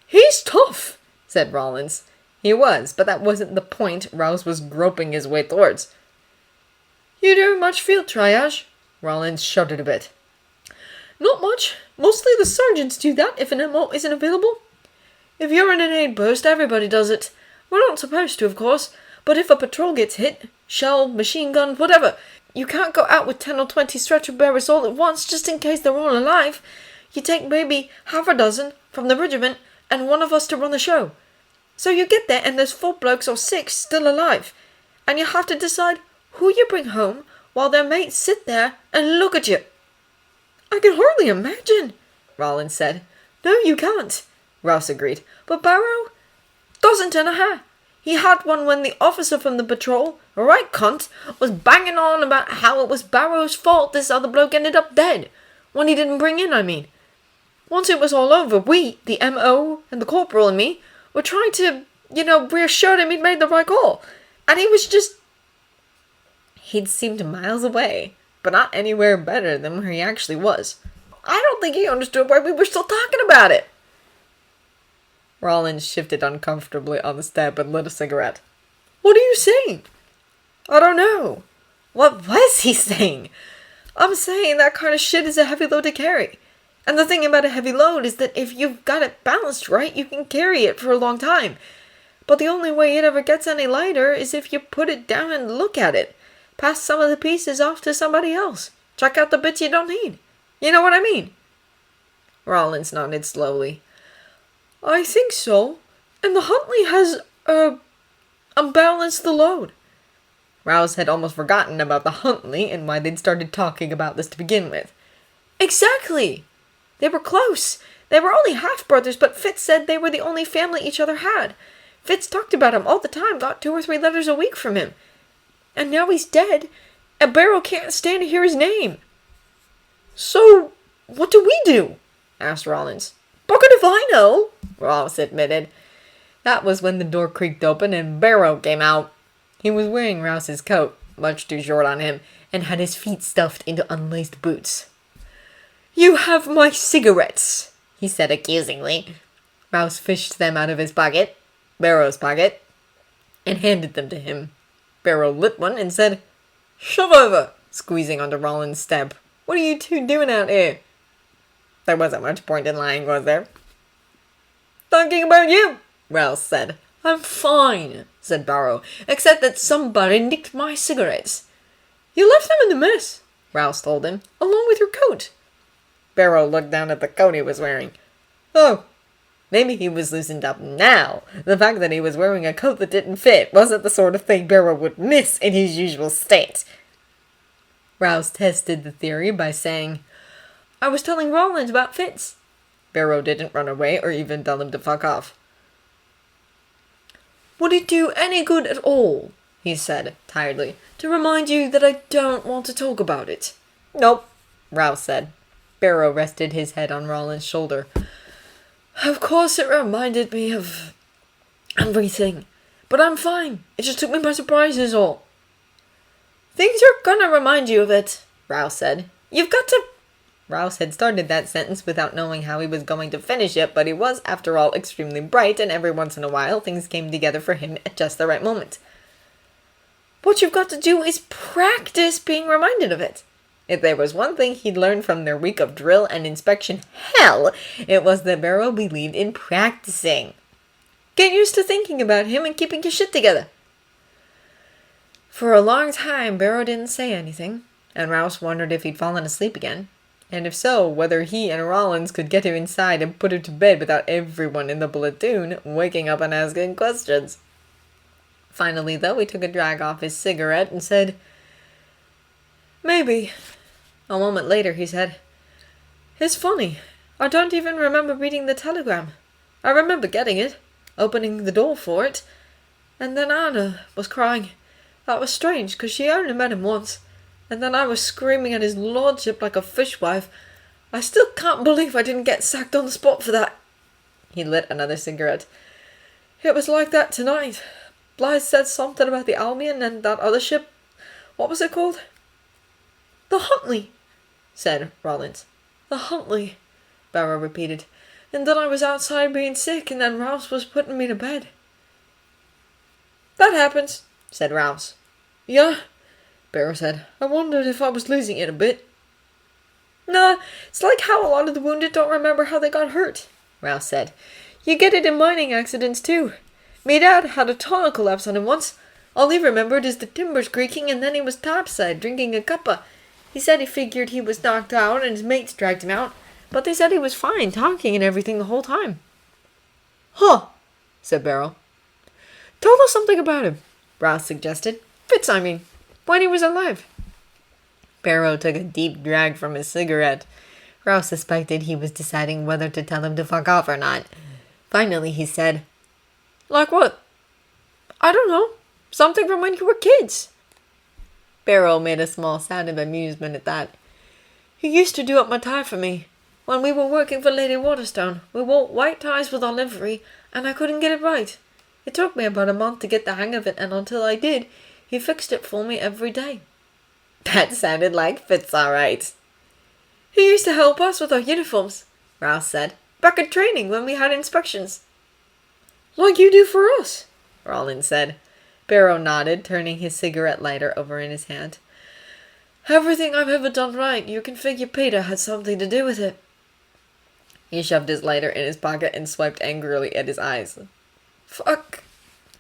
"He's tough," said Rollins. He was, but that wasn't the point Rouse was groping his way towards. "You do much field triage?" Rollins shuddered a bit. "Not much. Mostly the sergeants do that if an MO isn't available. If you're in an aid post, everybody does it. We're not supposed to, of course, but if a patrol gets hit, shell, machine gun, whatever, you can't go out with 10 or 20 stretcher bearers all at once just in case they're all alive. You take maybe half a dozen from the regiment and one of us to run the show. So you get there and there's 4 blokes or 6 still alive, and you have to decide who you bring home while their mates sit there and look at you." "I can hardly imagine," Rollins said. "No, you can't," Rouse agreed. "But Barrow doesn't turn a hair. He had one when the officer from the patrol, a right cunt, was banging on about how it was Barrow's fault this other bloke ended up dead. One he didn't bring in, I mean. Once it was all over, we, the M.O. and the corporal and me, were trying to, reassure him he'd made the right call. And he was just... He'd seemed miles away, but not anywhere better than where he actually was. I don't think he understood why we were still talking about it. Rollins shifted uncomfortably on the step and lit a cigarette. What are you saying? I don't know. What was he saying? I'm saying that kind of shit is a heavy load to carry. And the thing about a heavy load is that if you've got it balanced right, you can carry it for a long time. But the only way it ever gets any lighter is if you put it down and look at it. Pass some of the pieces off to somebody else. Check out the bits you don't need. You know what I mean? Rollins nodded slowly. I think so. And the Huntley has, unbalanced the load. Rouse had almost forgotten about the Huntley and why they'd started talking about this to begin with. Exactly! They were close. They were only half-brothers, but Fitz said they were the only family each other had. Fitz talked about him all the time, got 2 or 3 letters a week from him. And now he's dead, and Barrow can't stand to hear his name. So, what do we do? Asked Rollins. Bucket if I know, Ross admitted. That was when the door creaked open and Barrow came out. He was wearing Rouse's coat, much too short on him, and had his feet stuffed into unlaced boots. You have my cigarettes, he said accusingly. Rouse fished them out of his pocket, Barrow's pocket, and handed them to him. Barrow lit one and said, "Shove over," squeezing onto Rollins' step. "What are you two doing out here?" There wasn't much point in lying, was there? "Talking about you," Rouse said. "I'm fine," said Barrow, "except that somebody nicked my cigarettes." "You left them in the mess," Rouse told him, "along with your coat." Barrow looked down at the coat he was wearing. Oh, maybe he was loosened up now. The fact that he was wearing a coat that didn't fit wasn't the sort of thing Barrow would miss in his usual state. Rouse tested the theory by saying, "I was telling Rollins about Fitz." Barrow didn't run away or even tell him to fuck off. "Would it do any good at all," he said, tiredly, "to remind you that I don't want to talk about it?" "Nope," Rouse said. Barrow rested his head on Rollins' shoulder. "Of course it reminded me of everything, but I'm fine. It just took me by surprise is all." "Things are gonna remind you of it," Rouse said. "You've got to..." Rouse had started that sentence without knowing how he was going to finish it, but he was, after all, extremely bright, and every once in a while things came together for him at just the right moment. "What you've got to do is practice being reminded of it." If there was one thing he'd learned from their week of drill and inspection hell, it was that Barrow believed in practicing. "Get used to thinking about him and keeping your shit together." For a long time, Barrow didn't say anything, and Rouse wondered if he'd fallen asleep again, and if so, whether he and Rollins could get him inside and put him to bed without everyone in the platoon waking up and asking questions. Finally, though, he took a drag off his cigarette and said, "Maybe." A moment later, he said, "It's funny. I don't even remember reading the telegram. I remember getting it, opening the door for it, and then Anna was crying. That was strange, because she only met him once. And then I was screaming at his lordship like a fishwife. I still can't believe I didn't get sacked on the spot for that." He lit another cigarette. "It was like that tonight. Blythe said something about the Albion and that other ship. What was it called?" "The Huntley," said Rollins. "The Huntley," Barrow repeated. "And then I was outside being sick, and then Rouse was putting me to bed." "That happens," said Rouse. "Yeah," Barrow said. "I wondered if I was losing it a bit." "Nah, it's like how a lot of the wounded don't remember how they got hurt," Rouse said. "You get it in mining accidents, too. Me dad had a tunnel collapse on him once. All he remembered is the timbers creaking, and then he was topside drinking a cuppa. He said he figured he was knocked out and his mates dragged him out, but they said he was fine, talking and everything the whole time." "Huh," said Barrow. "Tell us something about him," Rouse suggested. "Fitz, I mean. When he was alive." Barrow took a deep drag from his cigarette. Rouse suspected he was deciding whether to tell him to fuck off or not. Finally, he said, "Like what?" I don't know. Something from when you were kids. Barrow made a small sound of amusement at that. You used to do up my tie for me. When we were working for Lady Waterstone, we wore white ties with our livery, and I couldn't get it right. It took me about a month to get the hang of it, and until I did, he fixed it for me every day. That sounded like Fitz, all right. He used to help us with our uniforms, Rouse said, back at training when we had inspections. Like you do for us, Rollins said. Barrow nodded, turning his cigarette lighter over in his hand. Everything I've ever done right, you can figure Peter had something to do with it. He shoved his lighter in his pocket and swiped angrily at his eyes. Fuck.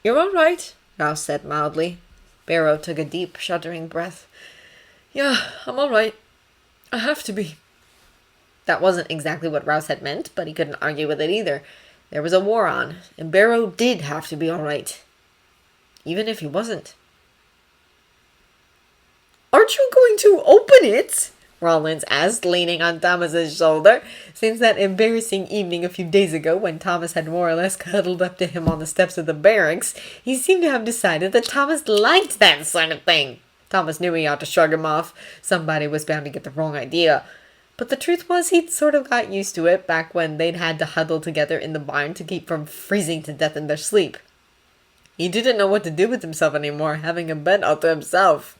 You're all right, Rouse said mildly. Barrow took a deep, shuddering breath. Yeah, I'm all right. I have to be. That wasn't exactly what Rouse had meant, but he couldn't argue with it either. There was a war on, and Barrow did have to be all right. Even if he wasn't. Aren't you going to open it? Rollins asked, leaning on Thomas's shoulder. Since that embarrassing evening a few days ago when Thomas had more or less cuddled up to him on the steps of the barracks, he seemed to have decided that Thomas liked that sort of thing. Thomas knew he ought to shrug him off. Somebody was bound to get the wrong idea. But the truth was he'd sort of got used to it back when they'd had to huddle together in the barn to keep from freezing to death in their sleep. He didn't know what to do with himself anymore, having a bed all to himself.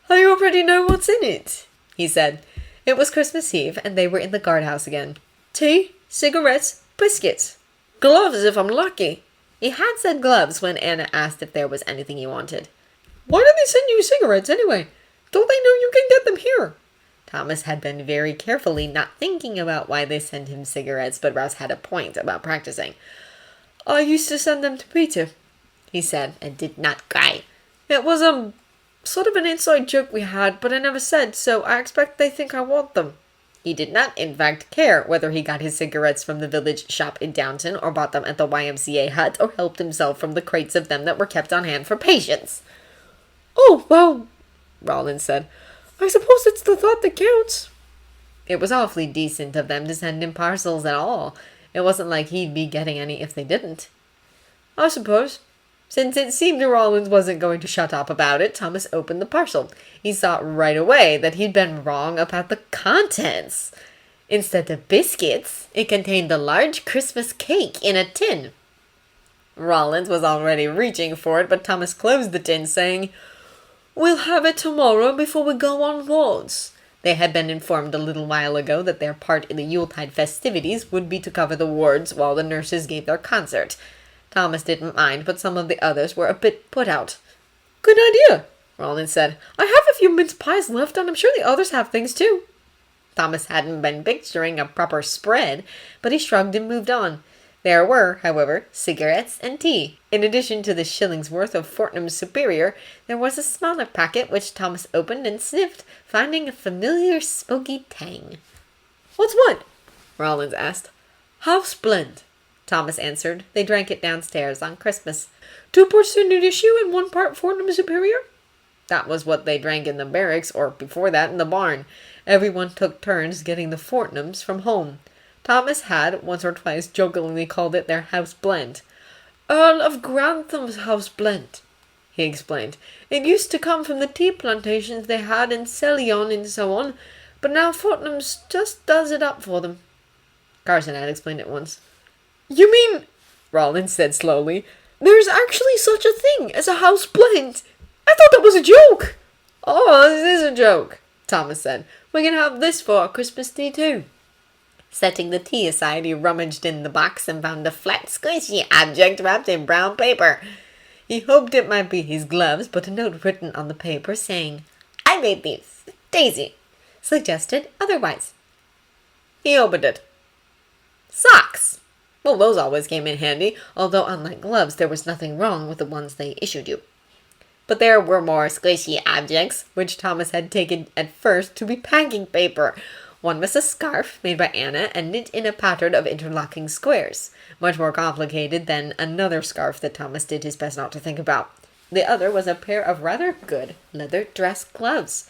I already know what's in it, he said. It was Christmas Eve, and they were in the guardhouse again. Tea, cigarettes, biscuits. Gloves if I'm lucky. He had said gloves when Anna asked if there was anything he wanted. Why did they send you cigarettes anyway? Don't they know you can get them here? Thomas had been very carefully not thinking about why they sent him cigarettes, but Rouse had a point about practicing. I used to send them to Peter, he said, and did not cry. It was, sort of an inside joke we had, but I never said, so I expect they think I want them. He did not, in fact, care whether he got his cigarettes from the village shop in Downton, or bought them at the YMCA hut, or helped himself from the crates of them that were kept on hand for patients. Oh, well, Rollins said, I suppose it's the thought that counts. It was awfully decent of them to send him parcels at all. It wasn't like he'd be getting any if they didn't. I suppose. Since it seemed Rollins wasn't going to shut up about it, Thomas opened the parcel. He saw right away that he'd been wrong about the contents. Instead of biscuits, it contained a large Christmas cake in a tin. Rollins was already reaching for it, but Thomas closed the tin, saying, We'll have it tomorrow before we go on wards. They had been informed a little while ago that their part in the Yuletide festivities would be to cover the wards while the nurses gave their concert. Thomas didn't mind, but some of the others were a bit put out. Good idea, Rollins said. I have a few mince pies left, and I'm sure the others have things too. Thomas hadn't been picturing a proper spread, but he shrugged and moved on. There were, however, cigarettes and tea. In addition to the shilling's worth of Fortnum's Superior, there was a smaller packet which Thomas opened and sniffed, finding a familiar smoky tang. What's what? Rollins asked. House blend, Thomas answered. They drank it downstairs on Christmas. 2 parts standard issue and 1 part Fortnum Superior? That was what they drank in the barracks, or before that in the barn. Everyone took turns getting the Fortnums from home. Thomas had, once or twice, jokingly called it their house blend. Earl of Grantham's house blend, he explained. It used to come from the tea plantations they had in Celion and so on, but now Fortnum's just does it up for them. Carson had explained it once. You mean, Rollins said slowly, there's actually such a thing as a house blend? I thought that was a joke. Oh, this is a joke, Thomas said. We can have this for our Christmas tea too. Setting the tea aside, he rummaged in the box and found a flat, squishy object wrapped in brown paper. He hoped it might be his gloves, but a note written on the paper saying, I made these. Daisy suggested otherwise. He opened it. Socks! Well, those always came in handy, although unlike gloves, there was nothing wrong with the ones they issued you. But there were more squishy objects, which Thomas had taken at first to be packing paper. One was a scarf made by Anna and knit in a pattern of interlocking squares, much more complicated than another scarf that Thomas did his best not to think about. The other was a pair of rather good leather dress gloves.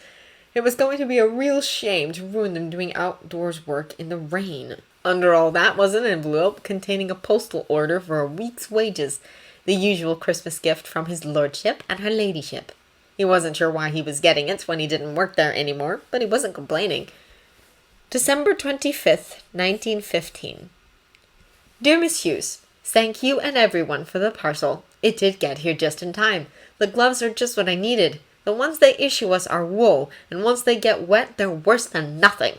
It was going to be a real shame to ruin them doing outdoors work in the rain. Under all that was an envelope containing a postal order for a week's wages. the usual Christmas gift from his lordship and her ladyship. He wasn't sure why he was getting it when he didn't work there anymore, but he wasn't complaining. December 25th, 1915. Dear Miss Hughes, thank you and everyone for the parcel. It did get here just in time. The gloves are just what I needed. The ones they issue us are wool, and once they get wet, they're worse than nothing.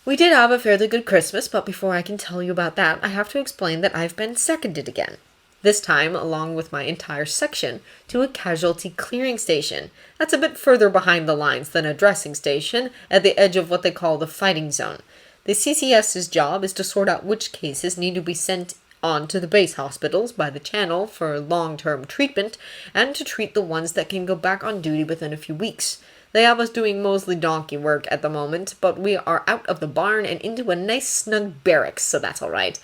We did have a fairly good Christmas, but before I can tell you about that, I have to explain that I've been seconded again. This time, along with my entire section, to a casualty clearing station. That's a bit further behind the lines than a dressing station, at the edge of what they call the fighting zone. The CCS's job is to sort out which cases need to be sent on to the base hospitals by the channel for long-term treatment, and to treat the ones that can go back on duty within a few weeks. They have us doing mostly donkey work at the moment, but we are out of the barn and into a nice snug barracks, so that's all right.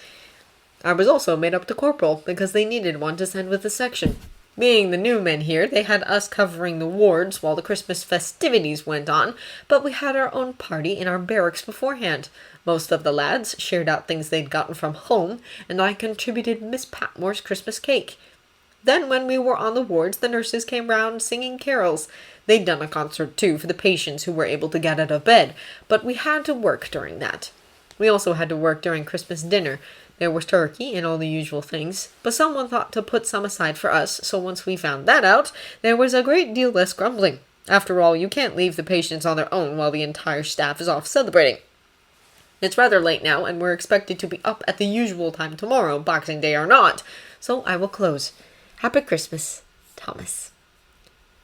I was also made up to corporal, because they needed one to send with the section. Being the new men here, they had us covering the wards while the Christmas festivities went on, but we had our own party in our barracks beforehand. Most of the lads shared out things they'd gotten from home, and I contributed Miss Patmore's Christmas cake. Then when we were on the wards, the nurses came round singing carols. They'd done a concert too for the patients who were able to get out of bed, but we had to work during that. We also had to work during Christmas dinner. There was turkey and all the usual things, but someone thought to put some aside for us, so once we found that out, there was a great deal less grumbling. After all, you can't leave the patients on their own while the entire staff is off celebrating. It's rather late now, and we're expected to be up at the usual time tomorrow, Boxing Day or not, so I will close. Happy Christmas, Thomas.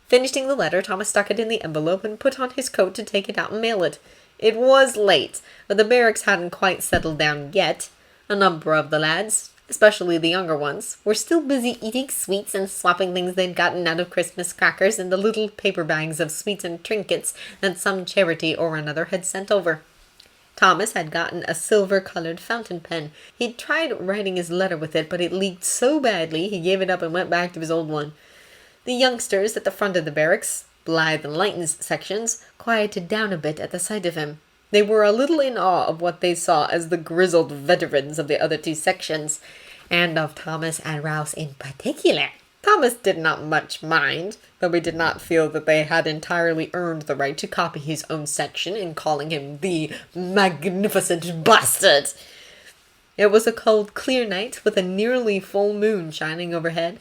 Finishing the letter, Thomas stuck it in the envelope and put on his coat to take it out and mail it. It was late, but the barracks hadn't quite settled down yet. A number of the lads, especially the younger ones, were still busy eating sweets and swapping things they'd gotten out of Christmas crackers in the little paper bags of sweets and trinkets that some charity or another had sent over. Thomas had gotten a silver-colored fountain pen. He'd tried writing his letter with it, but it leaked so badly he gave it up and went back to his old one. The youngsters at the front of the barracks, Blythe and Leighton's sections, quieted down a bit at the sight of him. They were a little in awe of what they saw as the grizzled veterans of the other two sections, and of Thomas and Rouse in particular. Thomas did not much mind, though he did not feel that they had entirely earned the right to copy his own section in calling him the magnificent bastard. It was a cold, clear night with a nearly full moon shining overhead,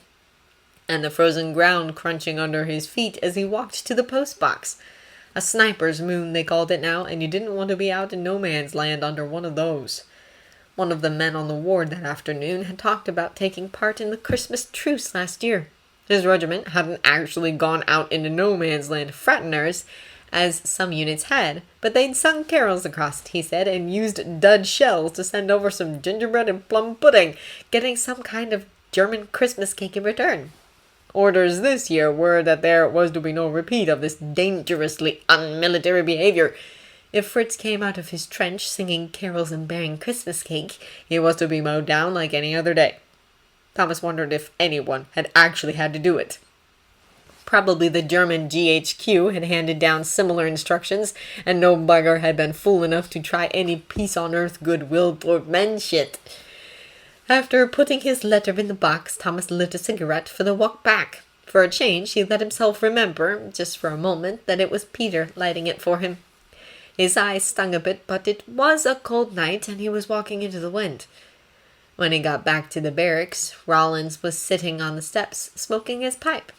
and the frozen ground crunching under his feet as he walked to the post box. A sniper's moon, they called it now, and you didn't want to be out in no man's land under one of those. One of the men on the ward that afternoon had talked about taking part in the Christmas truce last year. His regiment hadn't actually gone out into no man's land fraterners, as some units had, but they'd sung carols across it, he said, and used dud shells to send over some gingerbread and plum pudding, getting some kind of German Christmas cake in return. Orders this year were that there was to be no repeat of this dangerously unmilitary behavior. If Fritz came out of his trench singing carols and bearing Christmas cake, he was to be mowed down like any other day. Thomas wondered if anyone had actually had to do it. Probably the German GHQ had handed down similar instructions, and no bugger had been fool enough to try any peace-on-earth goodwill toward men shit. After putting his letter in the box, Thomas lit a cigarette for the walk back. For a change, he let himself remember, just for a moment, that it was Peter lighting it for him. His eyes stung a bit, but it was a cold night, and he was walking into the wind. When he got back to the barracks, Rollins was sitting on the steps, smoking his pipe.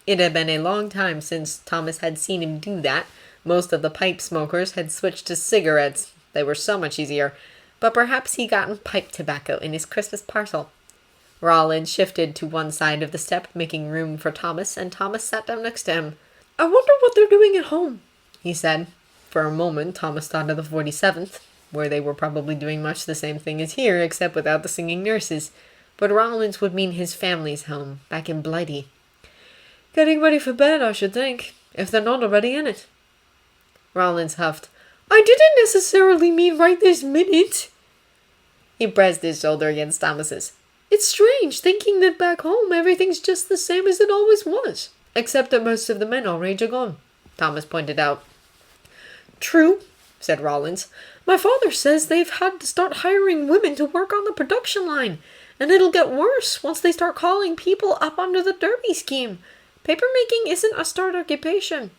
It had been a long time since Thomas had seen him do that. Most of the pipe smokers had switched to cigarettes. They were so much easier. But perhaps he gotten pipe tobacco in his Christmas parcel. Rollins shifted to one side of the step, making room for Thomas, and Thomas sat down next to him. "I wonder what they're doing at home," he said. For a moment, Thomas thought of the 47th, where they were probably doing much the same thing as here, except without the singing nurses. But Rollins would mean his family's home, back in Blighty. "Getting ready for bed, I should think, if they're not already in it." Rollins huffed. "I didn't necessarily mean right this minute." He pressed his shoulder against Thomas's. "It's strange, thinking that back home everything's just the same as it always was, except that most of the men our age are gone," Thomas pointed out. "True," said Rollins. "My father says they've had to start hiring women to work on the production line, And it'll get worse once they start calling people up under the Derby scheme. Papermaking isn't a start occupation.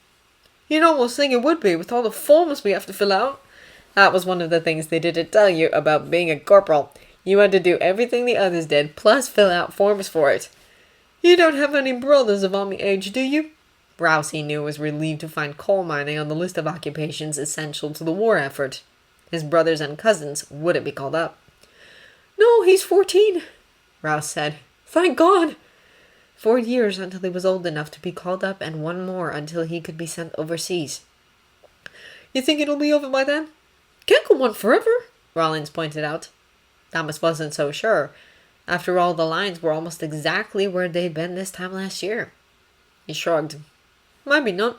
You'd almost think it would be with all the forms we have to fill out. That was one of the things they didn't tell you about being a corporal. You had to do everything the others did, plus fill out forms for it. You don't have any brothers of army age, do you? Rouse, he knew, was relieved to find coal mining on the list of occupations essential to the war effort. His brothers and cousins wouldn't be called up. No, he's 14, Rouse said. Thank God. 4 years until he was old enough to be called up, and 1 more until he could be sent overseas. You think it'll be over by then? Can't go on forever, Rawlins pointed out. Thomas wasn't so sure. After all, the lines were almost exactly where they'd been this time last year. He shrugged. Maybe not.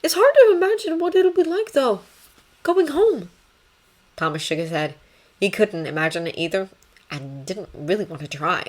It's hard to imagine what it'll be like, though. Going home. Thomas shook his head. He couldn't imagine it either, and didn't really want to try.